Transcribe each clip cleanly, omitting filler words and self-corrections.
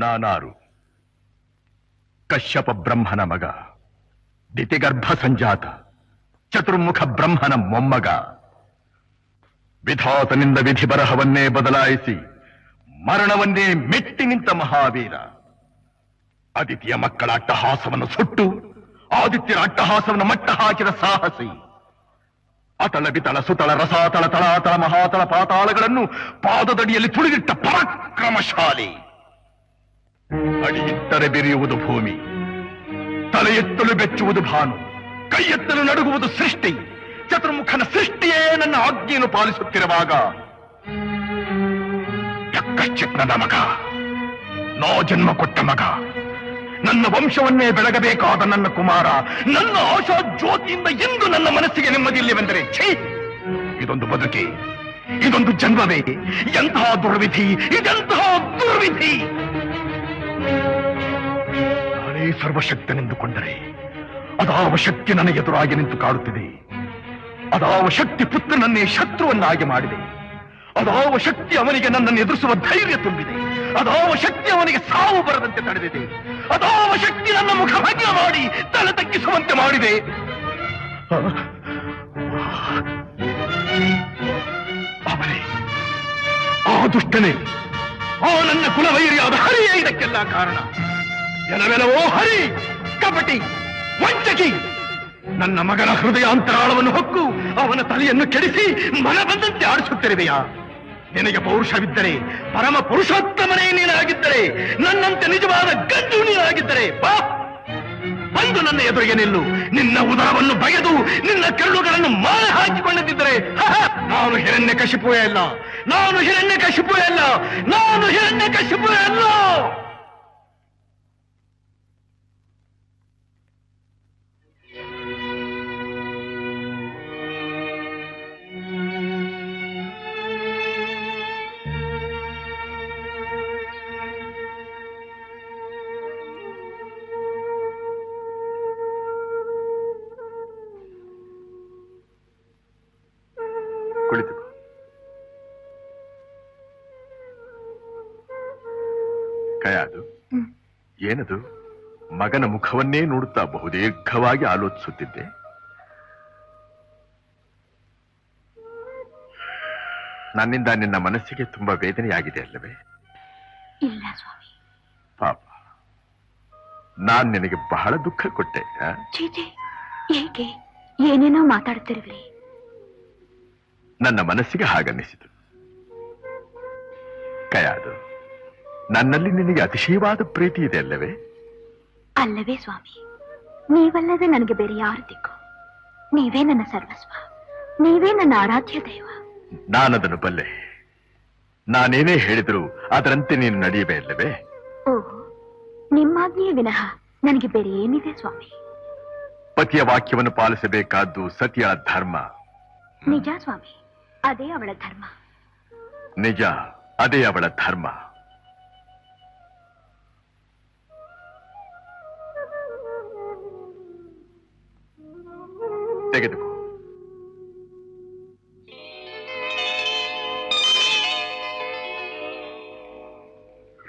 ನಾನಾರು ಕಶ್ಯಪ ಬ್ರಹ್ಮನ ಮಗ, ದಿತಿಗರ್ಭ ಸಂಜಾತ, ಚತುರ್ಮುಖ ಬ್ರಹ್ಮನ ಮೊಮ್ಮಗ. ವಿಧಾತನಿಂದ ವಿಧಿ ಬರಹವನ್ನೇ ಬದಲಾಯಿಸಿ ಮರಣವನ್ನೇ ಮೆಟ್ಟಿ ನಿಂತ ಮಹಾವೀರ. ಆದಿತ್ಯ ಮಕ್ಕಳ ಅಟ್ಟಹಾಸವನ್ನು ಸುಟ್ಟು ಆದಿತ್ಯರ ಅಟ್ಟಹಾಸವನ್ನು ಮಟ್ಟ ಹಾಕಿದ ಸಾಹಸಿ. ಅತಳ ಬಿತಳ ಸುತಳ ರಸಾತಳ ತಳಾತಳ ಮಹಾತಳ ಪಾತಾಳಗಳನ್ನು ಪಾದದಡಿಯಲ್ಲಿ ತುಳಿದಿಟ್ಟ ಪರಾಕ್ರಮಶಾಲಿ. ಅಡಿಯಿಟ್ಟರೆ ಬೆರೆಯುವುದು ಭೂಮಿ, ತಲೆ ಎತ್ತಲು ಬೆಚ್ಚುವುದು ಭಾನು, ಕೈ ಎತ್ತಲು ನಡುಗುವುದು ಸೃಷ್ಟಿ. ಚತುರ್ಮುಖನ ಸೃಷ್ಟಿಯೇ ನನ್ನ ಆಜ್ಞೆಯನ್ನು ಪಾಲಿಸುತ್ತಿರುವಾಗ ಯಕ್ಕಶ್ಚಿತ್ ನನ್ನ ಮಗ, ನೋ ಜನ್ಮ ಕೊಟ್ಟ ಮಗ, ನನ್ನ ವಂಶವನ್ನೇ ಬೆಳಗಬೇಕಾದ ನನ್ನ ಕುಮಾರ, ನನ್ನ ಆಶಾ ಜ್ಯೋತಿಯಿಂದ ಎಂದು ನನ್ನ ಮನಸ್ಸಿಗೆ ನೆಮ್ಮದಿಯಿಲ್ಲವೆಂದರೆ ಛೀ, ಇದೊಂದು ಬದುಕಿ, ಇದೊಂದು ಜನ್ಮವೇ, ಎಂತಹ ದುರ್ವಿಧಿ, ಇದೆಂತಹ ದುರ್ವಿಧಿ. ನಾನೇ ಸರ್ವಶಕ್ತನೆಂದುಕೊಂಡರೆ ಅದಾವ ಶಕ್ತಿ ನನ್ನ ಎದುರಾಗಿ ನಿಂತು ಕಾಡುತ್ತಿದೆ. ಅದಾವ ಶಕ್ತಿ ಪುತ್ರನನ್ನೇ ಶತ್ರುವನ್ನಾಗಿ ಮಾಡಿದೆ. ಅದಾವ ಶಕ್ತಿ ಅವನಿಗೆ ನನ್ನನ್ನು ಎದುರಿಸುವ ಧೈರ್ಯ ತುಂಬಿದೆ. ಅದಾವ ಶಕ್ತಿ ಅವನಿಗೆ ಸಾವು ಬರದಂತೆ ತಡೆದಿದೆ. ಅದಾವ ಶಕ್ತಿ ನನ್ನ ಮುಖಭಂಗ ಮಾಡಿ ತಲೆ ತಗ್ಗಿಸುವಂತೆ ಮಾಡಿದೆ. ಅವನೇ, ಆ ದುಷ್ಟನೇ, ಆ ನನ್ನ ಕುಲವೈರಿಯಾದ ಹರಿಯೇ ಇದಕ್ಕೆಲ್ಲ ಕಾರಣ. ಎಲವೆಲವೋ ಹರಿ, ಕಪಟಿ, ವಂಚಕಿ, ನನ್ನ ಮಗನ ಹೃದಯಾಂತರಾಳವನ್ನು ಹೊಕ್ಕು ಅವನ ತಲೆಯನ್ನು ಕೆಡಿಸಿ ಮನ ಬಂದಂತೆ ಆಡಿಸುತ್ತಿರುವೆಯಾ? ನಿನಗೆ ಪೌರುಷವಿದ್ದರೆ, ಪರಮ ಪುರುಷೋತ್ತಮನೇ ನೀನಾಗಿದ್ದರೆ, ನನ್ನಂತೆ ನಿಜವಾದ ಗಂಡು ನೀನಾಗಿದ್ದರೆ ಬಾ, ಬಂದು ನನ್ನ ಎದುರಿಗೆ ನಿಲ್ಲು. ನಿನ್ನ ಉದರವನ್ನು ಬಗೆದು ನಿನ್ನ ಕರುಳುಗಳನ್ನು ಮಾಲೆ ಹಾಕಿಕೊಂಡಿದ್ದರೆ ನಾನು ಹಿರಣ್ಯಕಶಿಪುವೇ ಅಲ್ಲ, ನಾನು ಹಿರಣ್ಯಕಶಿಪುವೇ ಅಲ್ಲ, ನಾನು ಹಿರಣ್ಯಕಶಿಪುವೇ ಅಲ್ಲ. ಕುಳಿತು. ಕಯಾದು, ಏನದು? ಮಗನ ಮುಖವನ್ನೇ ನೋಡುತ್ತಾ ಬಹುದೀರ್ಘವಾಗಿ ಆಲೋಚಿಸುತ್ತಿದ್ದೆ. ನನ್ನಿಂದ ನಿನ್ನ ಮನಸ್ಸಿಗೆ ತುಂಬಾ ವೇದನೆಯಾಗಿದೆ ಅಲ್ಲವೇ? ಇಲ್ಲ ಸ್ವಾಮಿ. ಪಾಪ, ನಾನ್ ನಿನಗೆ ಬಹಳ ದುಃಖ ಕೊಟ್ಟೆ. ಚೀಚೆ, ಏಕೆ ಏನೇನೋ ಮಾತಾಡುತ್ತಿರುವಿರಿ? ನನ್ನ ಮನಸ್ಸಿಗೆ ಹಾಗನ್ನಿಸಿತು. ಕಯಾದು, ನನ್ನಲ್ಲಿ ನಿನಗೆ ಅತಿಶಯವಾದ ಪ್ರೀತಿ ಇದೆ ಅಲ್ಲವೇ? ಅಲ್ಲವೇ ಸ್ವಾಮಿ, ನೀವಲ್ಲದೆ ನನಗೆ ಬೇರೆ ಯಾರು ದಿಕ್ಕು? ನೀವೇ ನನ್ನ ಸರ್ವಸ್ವ, ನೀವೇ ನನ್ನ ಆರಾಧ್ಯ ದೈವ. ನಾನದನ್ನು ಬಲ್ಲೆ. ನಾನೇನೇ ಹೇಳಿದರೂ ಅದರಂತೆ ನೀನು ನಡೆಯಬೇ ಅಲ್ಲವೇ? ಓಹೋ, ನಿಮ್ಮಾಜ್ಞೆಯ ವಿನಃ ನನಗೆ ಬೇರೆ ಏನಿದೆ ಸ್ವಾಮಿ? ಪತಿಯ ವಾಕ್ಯವನ್ನು ಪಾಲಿಸಬೇಕಾದ್ದು ಸತಿಯ ಧರ್ಮ. ನಿಜ ಸ್ವಾಮಿ, ಅದೇ ಅವಳ ಧರ್ಮ. ನಿಜ, ಅದೇ ಅವಳ ಧರ್ಮ. ತೆಗೆದುಕೋ.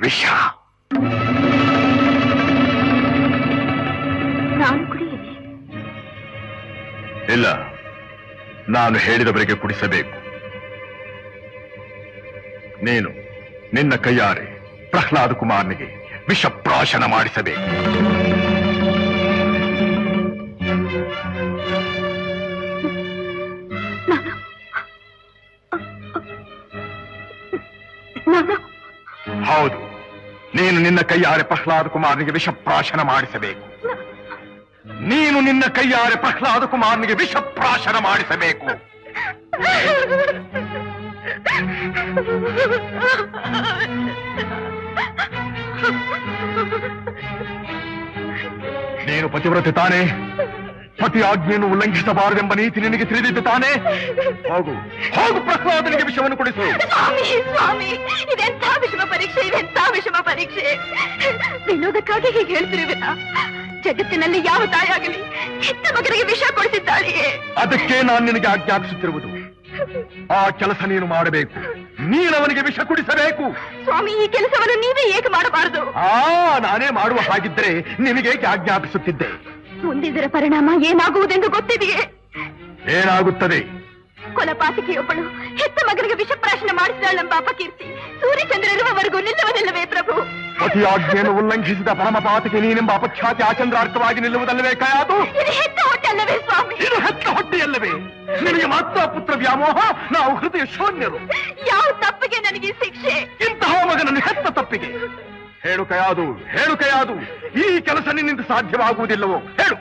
ವಿಷ. ನಾನು ಕುಡಿಯಲೇ? ಇಲ್ಲ, ನಾನು ಹೇಳಿದವರಿಗೆ ಕುಡಿಸಬೇಕು. ನೀನು ನಿನ್ನ ಕೈಯಾರೆ ಪ್ರಹ್ಲಾದ ಕುಮಾರನಿಗೆ ವಿಷಪ್ರಾಶನ ಮಾಡಿಸಬೇಕು. ಹೌದು, ನೀನು ನಿನ್ನ ಕೈಯಾರೆ ಪ್ರಹ್ಲಾದ ಕುಮಾರನಿಗೆ ವಿಷಪ್ರಾಶನ ಮಾಡಿಸಬೇಕು. ನೀನು ನಿನ್ನ ಕೈಯಾರೆ ಪ್ರಹ್ಲಾದ ಕುಮಾರನಿಗೆ ವಿಷಪ್ರಾಶನ ಮಾಡಿಸಬೇಕು. ನೀನು ಪತಿವ್ರತೆ ತಾನೇ? ಪತಿ ಆಜ್ಞೆಯನ್ನು ಉಲ್ಲಂಘಿಸಬಾರದೆಂಬ ನೀತಿ ನಿನಗೆ ತಿಳಿದಿದ್ದು ತಾನೇ? ಹೋಗು, ಹೋಗು, ಪ್ರಹ್ಲಾದನಿಗೆ ವಿಷವನ್ನು ಕೊಡಿಸು. ಸ್ವಾಮಿ, ಸ್ವಾಮಿ, ಇದೆಂಥ ವಿಷಮ ಪರೀಕ್ಷೆ, ಇದೆಂಥ ವಿಷಮ ಪರೀಕ್ಷೆ. ವಿನೋದಕ್ಕಾಗಿ ಹೀಗೆ ಹೇಳ್ತಿರುವಿರಾ? ಜಗತ್ತಿನಲ್ಲಿ ಯಾವ ತಾಯಾಗಲಿ ಹೆತ್ತ ಮಗನಿಗೆ ವಿಷ ಕೊಡಿಸಿದ್ದಾಳೆಯೇ? ಅದಕ್ಕೆ ನಾನು ನಿನಗೆ ಆಜ್ಞಾಪಿಸುತ್ತಿರುವುದು. ಆ ಕೆಲಸ ನೀನು ಮಾಡಬೇಕು. ನೀನವನಿಗೆ ವಿಷ ಕುಡಿಸಬೇಕು. ಸ್ವಾಮಿ, ಈ ಕೆಲಸವನ್ನು ನೀವೇ ಏಕೆ ಮಾಡಬಾರದು? ನಾನೇ ಮಾಡುವ ಹಾಗಿದ್ದರೆ ನಿಮಗೇಕೆ ಆಜ್ಞಾಪಿಸುತ್ತಿದ್ದೆ? ಮುಂದಿದರ ಪರಿಣಾಮ ಏನಾಗುವುದೆಂದು ಗೊತ್ತಿದೆಯೇ? ಏನಾಗುತ್ತದೆ? ಕೊಲಪಾತಕಿಯೊಬ್ಬಳು ಹೆತ್ತ ಮಗನಿಗೆ ವಿಷಪ್ರಾಶನ ಮಾಡಿಸಿದಳೆಂಬ ಅಪಕೀರ್ತಿ ಸೂರ್ಯಚಂದ್ರರಿರುವವರೆಗೂ ನಿಲ್ಲುವುದಿಲ್ಲವೇ ಪ್ರಭು? ಪತಿಯಾಜ್ಞೆಯನ್ನು ಉಲ್ಲಂಘಿಸಿದ ಪರಮಪಾತಕ್ಕೆ ನೀನೆಂಬ ಅಪಖ್ಯಾತಿ ಆಚಂದ್ರಾರ್ಥವಾಗಿ ನಿಲ್ಲುವುದಲ್ಲವೇ ಕಯಾದು? ಇದು ಹೆತ್ತ ಹೊಟ್ಟೆ ಅಲ್ಲವೇ ಸ್ವಾಮಿ? ಇದು ಹೆತ್ತ ಹೊಟ್ಟೆಯಲ್ಲವೇ? ನಿನಗೆ ಮಾತ್ರ ಪುತ್ರ ವ್ಯಾಮೋಹ, ನಾವು ಹೃದಯ ಶೂನ್ಯರು. ಯಾವ ತಪ್ಪಿಗೆ ನನಗೆ ಶಿಕ್ಷೆ? ಇಂತಹ ಮಗನನ್ನು ಹೆತ್ತ ತಪ್ಪಿಗೆ. ಹೇಳು ಕಯಾದು, ಹೇಳು ಕಯಾದು, ಈ ಕೆಲಸ ನಿನ್ನಿಂದ ಸಾಧ್ಯವಾಗುವುದಿಲ್ಲವೋ? ಹೇಳು.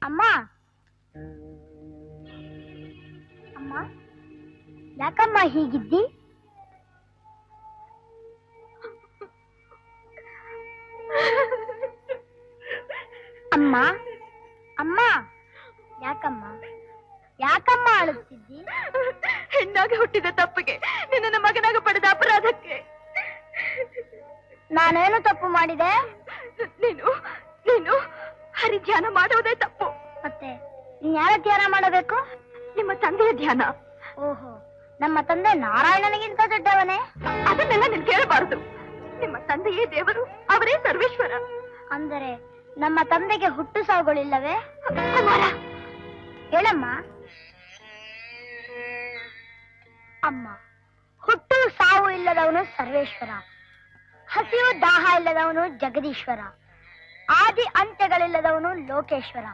ಅಮ್ಮ ಅಮ್ಮ, ಯಾಕಮ್ಮ ಹೀಗಿದ್ದಿ? ಅಮ್ಮ ಅಮ್ಮ, ಯಾಕಮ್ಮ ಯಾಕಮ್ಮ ಅಳುತ್ತಿದ್ದಿ? ಹೆಣ್ಣಾಗಿ ಹುಟ್ಟಿದ ತಪ್ಪಿಗೆ, ನಿನ್ನ ಮಗನಾಗ ಪಡೆದ ಅಪರಾಧಕ್ಕೆ. ನಾನೇನು ತಪ್ಪು ಮಾಡಿದೆ? ನೀನು ನೀನು ಹರಿ ಧ್ಯಾನ ಮಾಡುವುದೇ ತಪ್ಪು. ಮತ್ತೆ ಯಾರ ಧ್ಯಾನ ಮಾಡಬೇಕು? ನಿಮ್ಮ ತಂದೆಯ ಧ್ಯಾನ. ಓಹೋ, ನಮ್ಮ ತಂದೆ ನಾರಾಯಣನಿಗಿಂತ ದೊಡ್ಡವನೇ? ಅದನ್ನೆಲ್ಲ ನೀನು ಕೇಳಬಾರದು. ನಿಮ್ಮ ತಂದೆಯೇ ದೇವರು, ಅವರೇ ಸರ್ವೇಶ್ವರ. ಅಂದರೆ ನಮ್ಮ ತಂದೆಗೆ ಹುಟ್ಟು ಸಾವುಗಳಿಲ್ಲವೇ? ಕುಮಾರ, ಹೇಳಮ್ಮ. ಅಮ್ಮ, ಹುಟ್ಟು ಸಾವು ಇಲ್ಲದವನು ಸರ್ವೇಶ್ವರ, ಹಸಿವು ದಾಹ ಇಲ್ಲದವನು ಜಗದೀಶ್ವರ, ಆದಿ ಅಂತ್ಯಗಳಿಲ್ಲದವನು ಲೋಕೇಶ್ವರ,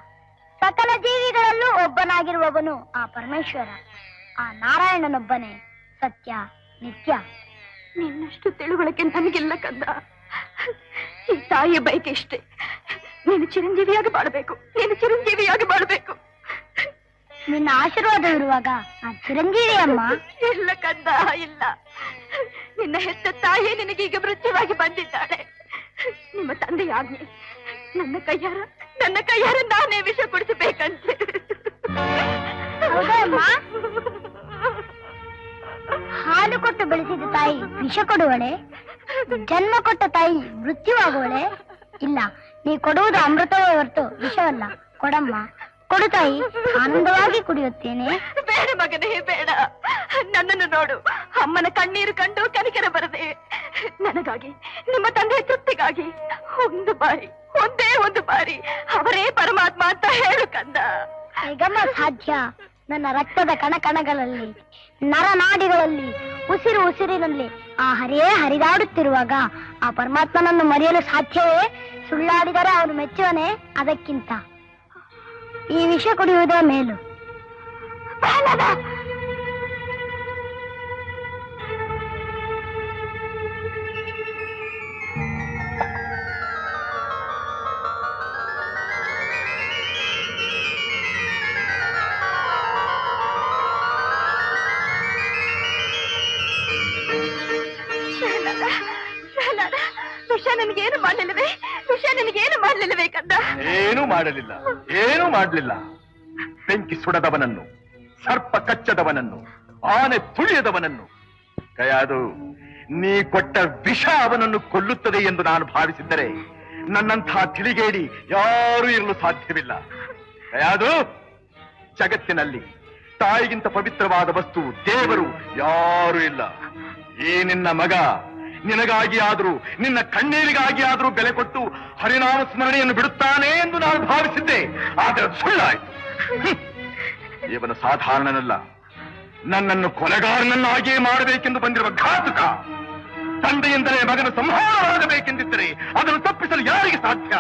ಸಕಲ ಜೀವಿಗಳಲ್ಲೂ ಒಬ್ಬನಾಗಿರುವವನು ಆ ಪರಮೇಶ್ವರ. ಆ ನಾರಾಯಣನೊಬ್ಬನೇ ಸತ್ಯ ನಿತ್ಯ. ನಿನ್ನಷ್ಟು ತಿಳುವಳಿಕೆ ನನಗಿಲ್ಲ ಕಂದ. ಈ ತಾಯಿಯ ಬಯಕೆ ಇಷ್ಟೇ, ನೀನು ಚಿರಂಜೀವಿಯಾಗಿ ಬಾಳಬೇಕು, ನೀನು ಚಿರಂಜೀವಿಯಾಗಿ ಬಾಳಬೇಕು. ನಿನ್ನ ಆಶೀರ್ವಾದವಿರುವಾಗ ಆ ಚಿರಂಜೀವಿ ಅಮ್ಮ. ಇಲ್ಲ ಕಂದ, ಇಲ್ಲ. ನಿನ್ನ ಹೆತ್ತ ತಾಯಿಯೇ ನಿನಗೀಗ ಮೃತ್ಯುವಾಗಿ ಬಂದಿದ್ದಾಳೆ. ನಿಮ್ಮ ತಂದೆಯ ಆಜ್ಞೆ, ನನ್ನ ಕೈಯಾರ ನಾನೇ ವಿಷ ಕುಡಿಸಬೇಕಂತೆ. ಹೌದಾ ಅಮ್ಮ? ಹಾಲು ಕೊಟ್ಟು ಬೆಳೆಸಿದ ತಾಯಿ ವಿಷ ಕೊಡುವಳೆ? ಜನ್ಮ ಕೊಟ್ಟ ತಾಯಿ ಮೃತ್ಯುವಾಗುವಳೆ? ಇಲ್ಲ, ನೀ ಕೊಡುವುದು ಅಮೃತವೇ ಹೊರತು ವಿಷವಲ್ಲ. ಕೊಡಮ್ಮ, ಕೊಡು ತಾಯಿ, ಆನಂದವಾಗಿ ಕುಡಿಯುತ್ತೇನೆ. ಬೇಡ ಮಗನೇ, ಬೇಡ. ನನ್ನನ್ನು ನೋಡು, ಅಮ್ಮನ ಕಣ್ಣೀರು ಕಂಡು ಕನಿಕರ ಬರದೆ ನನಗಾಗಿ, ನಿಮ್ಮ ತಂದೆಯ ತೃಪ್ತಿಗಾಗಿ ಒಂದೇ ಒಂದು ಬಾರಿ ಅವರೇ ಪರಮಾತ್ಮ ಅಂತ ಹೇಳು ಕಂದ. ಹೇಗಮ್ಮ ಸಾಧ್ಯ? ನನ್ನ ರಕ್ತದ ಕಣಕಣಗಳಲ್ಲಿ, ನರನಾಡಿಗಳಲ್ಲಿ, ಉಸಿರಿನಲ್ಲಿ ಆ ಹರಿಯೇ ಹರಿದಾಡುತ್ತಿರುವಾಗ ಆ ಪರಮಾತ್ಮನನ್ನು ಮರೆಯಲು ಸಾಧ್ಯವೇ? ಸುಳ್ಳಾಡಿದರೆ ಅವನು ಮೆಚ್ಚುವನೇ? ಅದಕ್ಕಿಂತ ಈ ವಿಷ ಕುಡಿಯುವುದೇ ಮೇಲು. ವಿಷ ನಿನಗೇನು ಮಾಡಲಿಲ್ಲವೇ? ವಿಷ ನಿನಗೇನು ಮಾಡಲಿಲ್ಲವೇ ಕಂದ? ಏನೂ ಮಾಡಲಿಲ್ಲ. ಬೆಂಕಿ ಸುಡದವನನ್ನು, ಸರ್ಪ ಕಚ್ಚದವನನ್ನು, ಆನೆ ತುಳಿಯದವನನ್ನು, ಕಯಾದು ನೀ ಕೊಟ್ಟ ವಿಷ ಅವನನ್ನು ಕೊಲ್ಲುತ್ತದೆ ಎಂದು ನಾನು ಭಾವಿಸಿದ್ದರೆ ನನ್ನಂತಹ ತಿಳಿಗೇಡಿ ಯಾರೂ ಇರಲು ಸಾಧ್ಯವಿಲ್ಲ. ಕಯಾದು, ಜಗತ್ತಿನಲ್ಲಿ ತಾಯಿಗಿಂತ ಪವಿತ್ರವಾದ ವಸ್ತು, ದೇವರು ಯಾರೂ ಇಲ್ಲ. ಈ ನಿನ್ನ ಮಗ ನಿನಗಾಗಿ ಆದರೂ, ನಿನ್ನ ಕಣ್ಣೀರಿಗಾಗಿ ಆದರೂ ಬೆಲೆ ಕೊಟ್ಟು ಹರಿನಾಮ ಸ್ಮರಣೆಯನ್ನು ಬಿಡುತ್ತಾನೆ ಎಂದು ನಾನು ಭಾವಿಸಿದ್ದೆ. ಆದರೆ ಸುಳ್ಳಾಯಿತು. ಇವನು ಸಾಧಾರಣನಲ್ಲ, ನನ್ನನ್ನು ಕೊಲೆಗಾರನನ್ನಾಗಿಯೇ ಮಾಡಬೇಕೆಂದು ಬಂದಿರುವ ಘಾತುಕ. ತಂದೆಯಿಂದಲೇ ಮಗನ ಸಂಹಾರವಾಗಬೇಕೆಂದಿದ್ದರೆ ಅದನ್ನು ತಪ್ಪಿಸಲು ಯಾರಿಗೆ ಸಾಧ್ಯ?